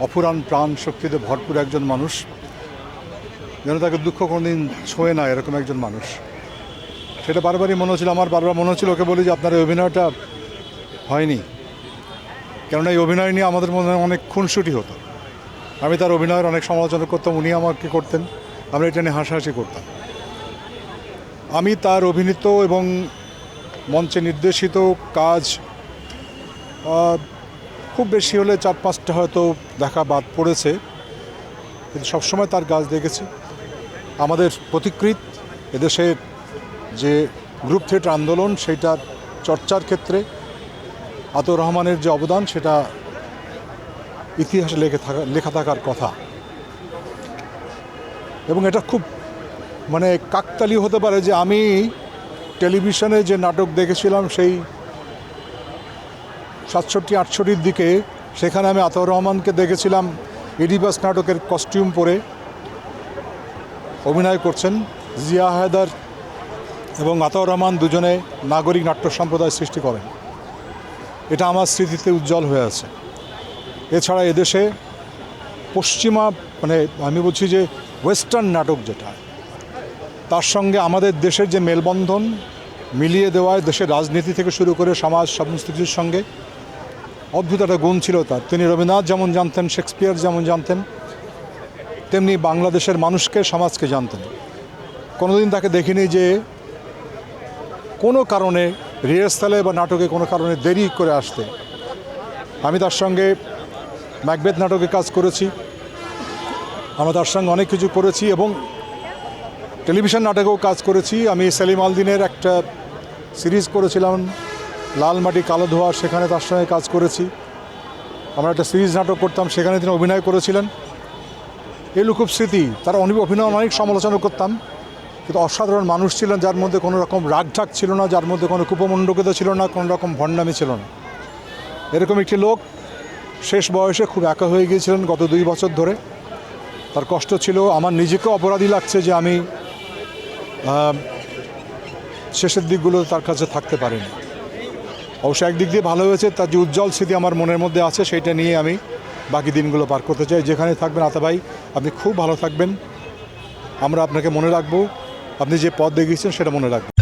অফুরান প্রাণ শক্তিতে ভরপুর একজন মানুষ, যেন তাকে দুঃখ কোনোদিন ছোঁয়ে না এরকম একজন মানুষ। সেটা বারবারই মনে হচ্ছিল, আমার বারবার মনে হচ্ছিল ওকে বলি যে আপনার এই অভিনয়টা হয়নি, কেননা এই অভিনয় নিয়ে আমাদের মনে অনেক খুনসুটি হতো। আমি তার অভিনয়ের অনেক সমালোচনা করতাম, উনি আমাকে করতেন, আমরা এটা নিয়ে হাসাহাসি করতাম। আমি তার অভিনীত এবং মঞ্চে নির্দেশিত কাজ খুব বেশি হলে 4-5টা হয়তো দেখা বাদ পড়েছে, কিন্তু সবসময় তার কাজ দেখেছি। আমাদের পথিকৃৎ এদেশের যে গ্রুপ থিয়েটার আন্দোলন, সেইটার চর্চার ক্ষেত্রে আতর রহমানের যে অবদান, সেটা ইতিহাসে লেখা থাকার কথা। এবং এটা খুব কাকতালীয় হতে পারে যে আমি টেলিভিশনে যে নাটক দেখেছিলাম সেই 67-68 দিকে, সেখানে আমি আতর রহমানকে দেখেছিলাম ইডিবাস নাটকের কস্টিউম পরে অভিনয় করছেন। জিয়া হায়দার এবং আতর রহমান দুজনে নাগরিক নাট্য সম্প্রদায় সৃষ্টি করেন। এটা আমার স্মৃতিতে উজ্জ্বল হয়ে আছে। এছাড়া এদেশে পশ্চিমা আমি বলছি যে ওয়েস্টার্ন নাটক যেটা, তার সঙ্গে আমাদের দেশের যে মেলবন্ধন মিলিয়ে দেওয়ায় দেশের রাজনীতি থেকে শুরু করে সমাজ সমস্ত কিছুর সঙ্গে অদ্ভুত একটা গুণ ছিল তার। তিনি রবীন্দ্রনাথ যেমন জানতেন, শেক্সপিয়ার যেমন জানতেন, তেমনি বাংলাদেশের মানুষকে, সমাজকে জানতেন। কোনোদিন তাকে দেখিনি যে কোনো কারণে রিহার্সালে বা নাটকে কোনো কারণে দেরি করে আসতে। আমি তার সঙ্গে ম্যাকবেথ নাটকে কাজ করেছি, আমরা তার সঙ্গে অনেক কিছু করেছি এবং টেলিভিশন নাটকেও কাজ করেছি। আমি সেলিম আল দীনের একটা সিরিজ করেছিলাম লাল মাটি কালো ধোয়া, সেখানে তার সঙ্গে কাজ করেছি। আমরা একটা সিরিজ নাটক করতাম, সেখানে তিনি অভিনয় করেছিলেন। এগুলো খুব স্মৃতি। তার অভিনয় অনেক সমালোচনা করতাম, কিন্তু অসাধারণ মানুষ ছিলেন, যার মধ্যে কোনো রকম রাগঢাক ছিল না, যার মধ্যে কোনো কুপমণ্ডকতা ছিল না, কোনো রকম ভণ্ডামি ছিল না। এরকম একটি লোক শেষ বয়সে খুব একা হয়ে গিয়েছিলেন গত 2 বছর ধরে। তার কষ্ট ছিল। আমার নিজেকেও অপরাধী লাগছে যে আমি শেষের দিকগুলো তার কাছে থাকতে পারিনি। অবশ্য একদিক দিয়ে ভালো হয়েছে, তার যে উজ্জ্বল স্মৃতি আমার মনের মধ্যে আছে, সেইটা নিয়ে আমি বাকি দিনগুলো পার করতে চাই। যেখানে থাকবেন আতা ভাই, আপনি খুব ভালো থাকবেন। আমরা আপনাকে মনে রাখবো, আপনি যে পথ দেখিয়েছেন সেটা মনে রাখবেন।